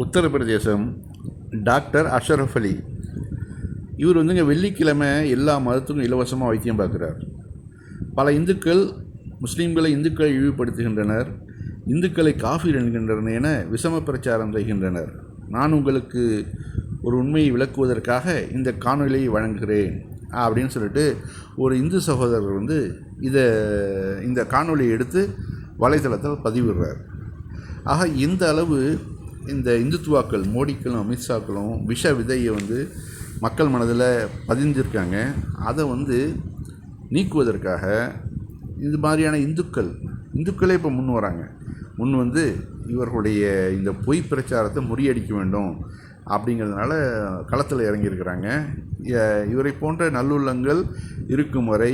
Uttar Pradesh doctor Ashraf அலி. இவர் வந்துங்க வெள்ளிக்கிழமை எல்லா மதத்துக்கும் இலவசமாக வைத்தியம் பார்க்குறார். பல இந்துக்கள் முஸ்லீம்களை இந்துக்களை இழிவுபடுத்துகின்றனர், இந்துக்களை காஃபிர் என்கின்றனர் என விஷம பிரச்சாரம் செய்கின்றனர். நான் உங்களுக்கு ஒரு உண்மையை விளக்குவதற்காக இந்த காணொலியை வழங்குகிறேன் அப்படின்னு சொல்லிட்டு ஒரு இந்து சகோதரர் வந்து இந்த காணொலியை எடுத்து வலைத்தளத்தில் பதிவிடுறார். ஆக இந்த அளவு இந்த இந்துத்துவாக்கள் மோடிக்களும் அமித்ஷாக்களும் விஷ விதையை வந்து மக்கள் மனதில் பதிஞ்சிருக்காங்க. அதை வந்து நீக்குவதற்காக இது மாதிரியான இந்துக்களே இப்போ முன் வராங்க. முன் வந்து இவர்களுடைய இந்த பொய் பிரச்சாரத்தை முறியடிக்க வேண்டும் அப்படிங்கிறதுனால களத்தில் இறங்கியிருக்கிறாங்க. இவரை போன்ற நல்லுள்ளங்கள் இருக்கும் வரை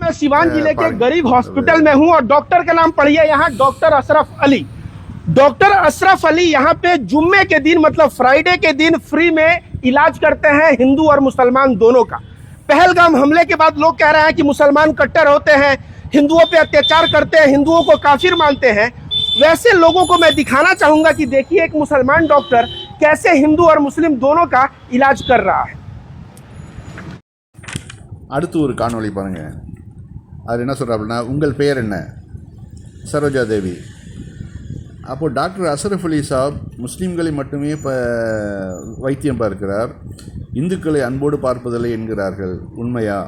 मैं सिवान जिले के गरीब हॉस्पिटल में हूं और डॉक्टर का नाम पढ़िए यहाँ, डॉक्टर अशरफ अली। डॉक्टर अशरफ अली यहाँ पे जुम्मे के दिन मतलब फ्राइडे के दिन फ्री में इलाज करते हैं हिंदू और मुसलमान दोनों का। पहलगाम हमले के बाद लोग कह रहे हैं कि मुसलमान कट्टर होते हैं, हिंदुओं पे अत्याचार करते हैं, हिंदुओं को काफिर मानते हैं। वैसे लोगों को मैं दिखाना चाहूंगा कि देखिए एक मुसलमान डॉक्टर कैसे हिंदू और मुस्लिम दोनों का इलाज कर रहा है। அடுத்து ஒரு காணொளி பாருங்க. அது என்ன சொல்கிறாப்புனா, உங்கள் பெயர் என்ன? சரோஜா தேவி. அப்போது டாக்டர் அஷ்ரஃப் அலி சாப் முஸ்லீம்களை மட்டுமே வைத்தியம் பார்க்கிறார், இந்துக்களை அன்போடு பார்ப்பதில்லை என்கிறார்கள். உண்மையா?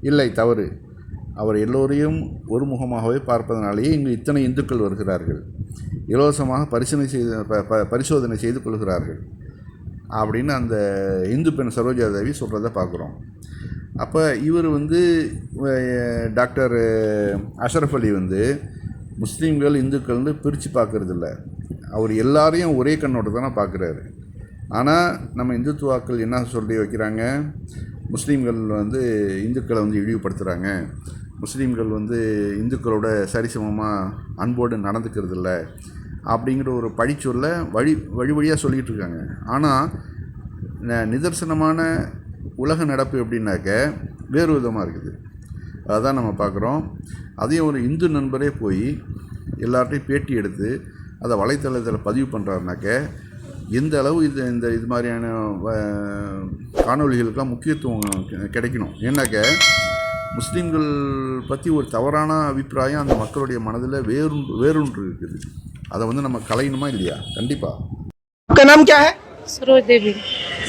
இல்லை, தவறு. அவர் எல்லோரையும் ஒருமுகமாகவே பார்ப்பதனாலேயே இங்கு இத்தனை இந்துக்கள் வருகிறார்கள். இலவசமாக பரிசோதனை செய்து கொள்கிறார்கள் அப்படின்னு அந்த இந்து பெண் சரோஜா தேவி சொல்கிறத பார்க்குறோம். அப்போ இவர் வந்து டாக்டர் அஷ்ரஃப் அலி வந்து முஸ்லீம்கள் இந்துக்கள்னு பிரித்து பார்க்குறதில்ல. அவர் எல்லாரையும் ஒரே கண்ணோட்டத்தை தானே பார்க்குறாரு. ஆனால் நம்ம இந்துத்துவாக்கள் என்ன சொல்லி வைக்கிறாங்க, முஸ்லீம்கள் வந்து இந்துக்களை வந்து இழிவுபடுத்துகிறாங்க, முஸ்லீம்கள் வந்து இந்துக்களோட சரிசமமாக அன்போடு நடந்துக்கிறதில்ல அப்படிங்கிற ஒரு பழிச்சொல்ல வழி வழியாக சொல்லிகிட்டு இருக்காங்க. ஆனால் நிதர்சனமான உலக நடப்பு எப்படின்னாக்க வேறு விதமாக இருக்குது. அதுதான் நம்ம பார்க்குறோம். அதையும் ஒரு இந்து நண்பரே போய் எல்லார்ட்டையும் பேட்டி எடுத்து அதை வலைத்தளத்தில் பதிவு பண்ணுறாருனாக்க எந்த அளவு இது மாதிரியான காணொலிகளுக்கெல்லாம் முக்கியத்துவம் கிடைக்கணும். ஏன்னாக்க முஸ்லீம்கள் பற்றி ஒரு தவறான அபிப்பிராயம் அந்த மக்களுடைய மனதில் வேறொன்று இருக்குது. அதை வந்து நம்ம கலையணுமா இல்லையா? கண்டிப்பாக. आपका नाम क्या है? सरोज देवी।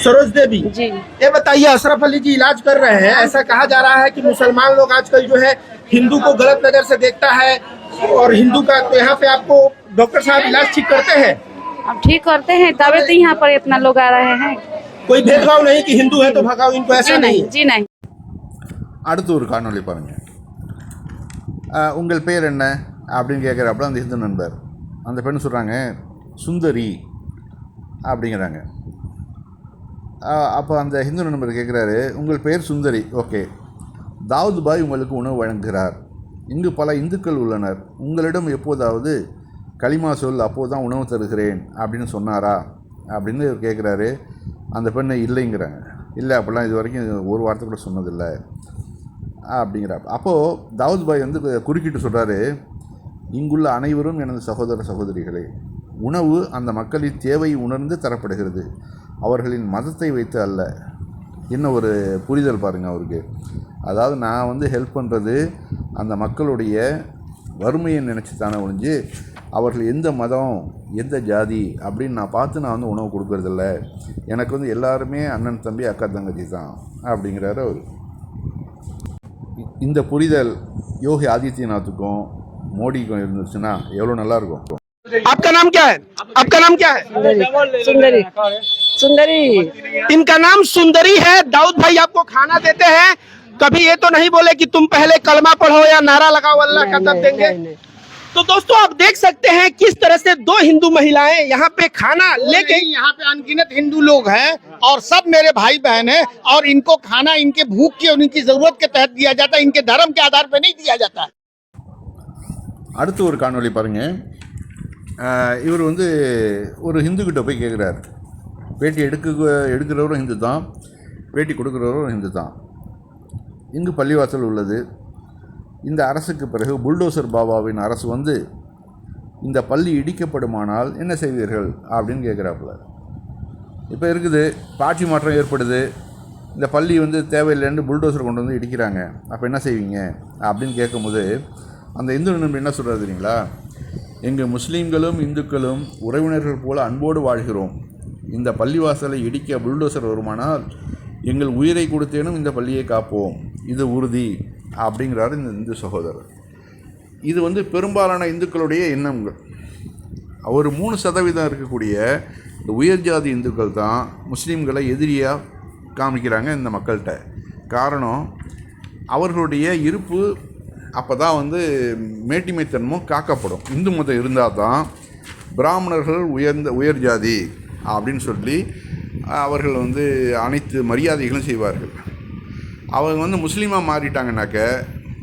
सरोज देवी जी। ये बताइए, अशरफ अली जी इलाज कर रहे हैं, ऐसा कहा जा रहा है कि मुसलमान लोग आजकल जो है हिंदू को गलत नजर से देखता है और हिंदू का, तो यहाँ पे आपको डॉक्टर साहब इलाज ठीक करते हैं? अब ठीक करते हैं, तबे तो यहाँ पर इतना लोग आ रहे हैं। कोई भेदभाव नहीं कि हिंदू है तो भगाओ इनको, ऐसा नहीं? जी नहीं। அடுத்து ஒரு காணொலி பாருங்கள். உங்கள் பேர் என்ன அப்படின்னு கேட்குறப்ப அந்த இந்து நண்பர், அந்த பெண் சொல்கிறாங்க சுந்தரி அப்படிங்கிறாங்க. அப்போ அந்த ஹிந்து நண்பர் கேட்குறாரு, உங்கள் பெயர் சுந்தரி, ஓகே, தாவூத் பாய் உங்களுக்கு உணவு வழங்குகிறார், இங்கு பல இந்துக்கள் உள்ளனர், உங்களிடம் எப்போதாவது களிமா சொல், அப்போது தான் உணவு தருகிறேன் அப்படின்னு சொன்னாரா அப்படின்னு கேட்குறாரு. அந்த பெண்ணை இல்லைங்கிறாங்க. இல்லை, அப்படிலாம் இது வரைக்கும் ஒரு வார்த்தை கூட சொன்னதில்லை அப்படிங்கிறார். அப்போது தாவூத் பாய் வந்து குறுக்கிட்டு சொல்கிறாரு, இங்குள்ள அனைவரும் எனது சகோதர சகோதரிகளே, உணவு அந்த மக்களின் தேவை உணர்ந்து தரப்படுகிறது, அவர்களின் மதத்தை வைத்து அல்ல. என்ன ஒரு புரிதல் பாருங்கள் அவருக்கு. அதாவது நான் வந்து ஹெல்ப் பண்ணுறது அந்த மக்களுடைய வறுமையை நினச்சி தானே ஒழிஞ்சு அவர்கள் எந்த மதம் எந்த ஜாதி அப்படின்னு நான் பார்த்து நான் வந்து உணவு கொடுக்கறதில்ல, எனக்கு வந்து எல்லாருமே அண்ணன் தம்பி அக்கா தங்கச்சி தான் அப்படிங்கிறாரு அவர். இந்த புரிதல் யோகி ஆதித்யநாத்துக்கும் மோடிக்கும் இருந்துச்சுன்னா எவ்வளோ நல்லாயிருக்கும். आपका नाम क्या है? आपका नाम क्या है? सुंदरी। सुंदरी। इनका नाम सुंदरी है। दाऊद भाई आपको खाना देते हैं, कभी ये तो नहीं बोले कि तुम पहले कलमा पढ़ो या नारा लगाओ अल्लाह का तब देंगे? तो दोस्तों आप देख सकते हैं किस तरह से दो हिंदू महिलाएं यहाँ पे खाना लेके, यहाँ पे अनगिनत हिंदू लोग हैं और सब मेरे भाई बहन हैं और इनको खाना इनके भूख की और इनकी जरूरत के तहत दिया जाता है, इनके धर्म के आधार पर नहीं दिया जाता है। அடுத்து ஒரு காணொலி பாருங்கள். இவர் வந்து ஒரு ஹிந்துக்கிட்ட போய் கேட்குறாரு. பேட்டி எடுக்கிறவரும் ஹிந்து தான், பேட்டி கொடுக்குறவரும் ஹிந்து தான். இங்கு பள்ளிவாசல் உள்ளது. இந்த அரசுக்கு பிறகு புல்டோசர் பாபாவின் அரசு வந்து இந்த பள்ளி இடிக்கப்படுமானால் என்ன செய்வீர்கள் அப்படின்னு கேட்குறாப்புல. இப்போ இருக்குது ஆட்சி மாற்றம் ஏற்படுது, இந்த பள்ளி வந்து தேவையில்லைன்னு புல்டோசர் கொண்டு வந்து இடிக்கிறாங்க, அப்போ என்ன செய்வீங்க அப்படின்னு கேட்கும்போது அந்த இந்து நண்பர் என்ன சொல்கிறார் தெரியுங்களா? எங்கள் முஸ்லீம்களும் இந்துக்களும் உறவினர்கள் போல அன்போடு வாழ்கிறோம். இந்த பள்ளிவாசலை இடிக்க புல்டோசர் வருமானால் எங்கள் உயிரை கொடுத்தேனும் இந்த பள்ளியை காப்போம், இது உறுதி அப்படிங்கிறாரு இந்த இந்து சகோதரர். இது வந்து பெரும்பாலான இந்துக்களுடைய எண்ணங்கள். ஒரு 3% இருக்கக்கூடிய இந்த உயர் ஜாதி இந்துக்கள் தான் முஸ்லீம்களை எதிரியாக காமிக்கிறாங்க இந்த மக்கள்கிட்ட. காரணம், அவர்களுடைய இருப்பு அப்போ தான் வந்து மேட்டிமைத்தன்மம் காக்கப்படும். இந்து மதம் இருந்தால் தான் பிராமணர்கள் உயர் ஜாதி அப்படின்னு சொல்லி அவர்கள் வந்து அனைத்து மரியாதைகளும் செய்வார்கள். அவங்க வந்து முஸ்லீமாக மாறிட்டாங்கனாக்க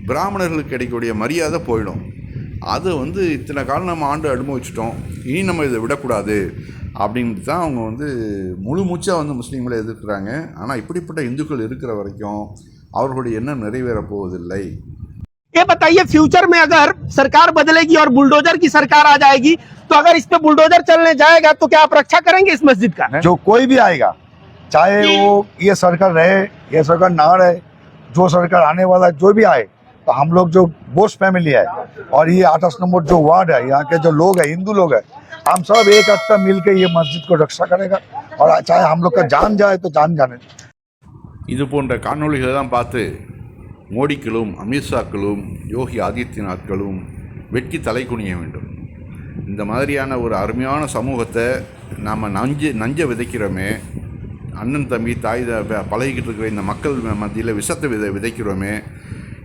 பிராமணர்களுக்கு கிடைக்கக்கூடிய மரியாதை போயிடும். அது வந்து இத்தனை காலம் நம்ம ஆண்டு அனுபவிச்சிட்டோம், இனி நம்ம இதை விடக்கூடாது அப்படின்ட்டு தான் அவங்க வந்து முழு மூச்சாக வந்து முஸ்லீம்களை எதிர்க்கிறாங்க. ஆனால் இப்படிப்பட்ட இந்துக்கள் இருக்கிற வரைக்கும் அவர்களுடைய எண்ணம் நிறைவேறப் போவதில்லை. ये बताइए, फ्यूचर में अगर सरकार बदलेगी और बुलडोजर की सरकार आ जाएगी तो अगर इस पे बुलडोजर चलने जाएगा तो क्या आप रक्षा करेंगे इस मस्जिद का? जो कोई भी आएगा, चाहे वो ये सरकार रहे ये सरकार ना रहे, जो सरकार आने वाला जो भी आए, तो हम लोग जो बोस फैमिली है और ये 28 नंबर जो वार्ड है, यहाँ के जो लोग है, हिंदू लोग है, हम सब एक हफ्ता मिलकर ये मस्जिद को रक्षा करेगा और चाहे हम लोग का जान जाए तो जान जाने. இது போன்ற காணொளிகளை தான் பார்த்து மோடிக்களும் அமித்ஷாக்களும் யோகி ஆதித்யநாத்களும் வெட்கி தலை குனிய வேண்டும். இந்த மாதிரியான ஒரு அருமையான சமூகத்தை நாம் நஞ்ச விதைக்கிறோமே, அண்ணன் தம்பி தாய் பழகிக்கிட்டு இருக்கிற இந்த மக்கள் மத்தியில் விஷத்தை விதைக்கிறோமே,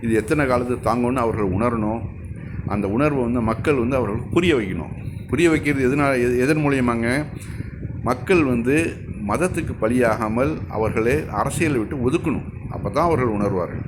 இது எத்தனை காலத்துக்கு தாங்கும்னு அவர்கள் உணரணும். அந்த உணர்வை வந்து மக்கள் வந்து அவர்கள் புரிய வைக்கணும். புரிய வைக்கிறது எதன் மூலியமாங்க? மக்கள் வந்து மதத்துக்கு பலியாகாமல் அவர்களே அரசியலை விட்டு ஒதுக்கணும். அப்போ தான் அவர்கள் உணர்வார்கள்.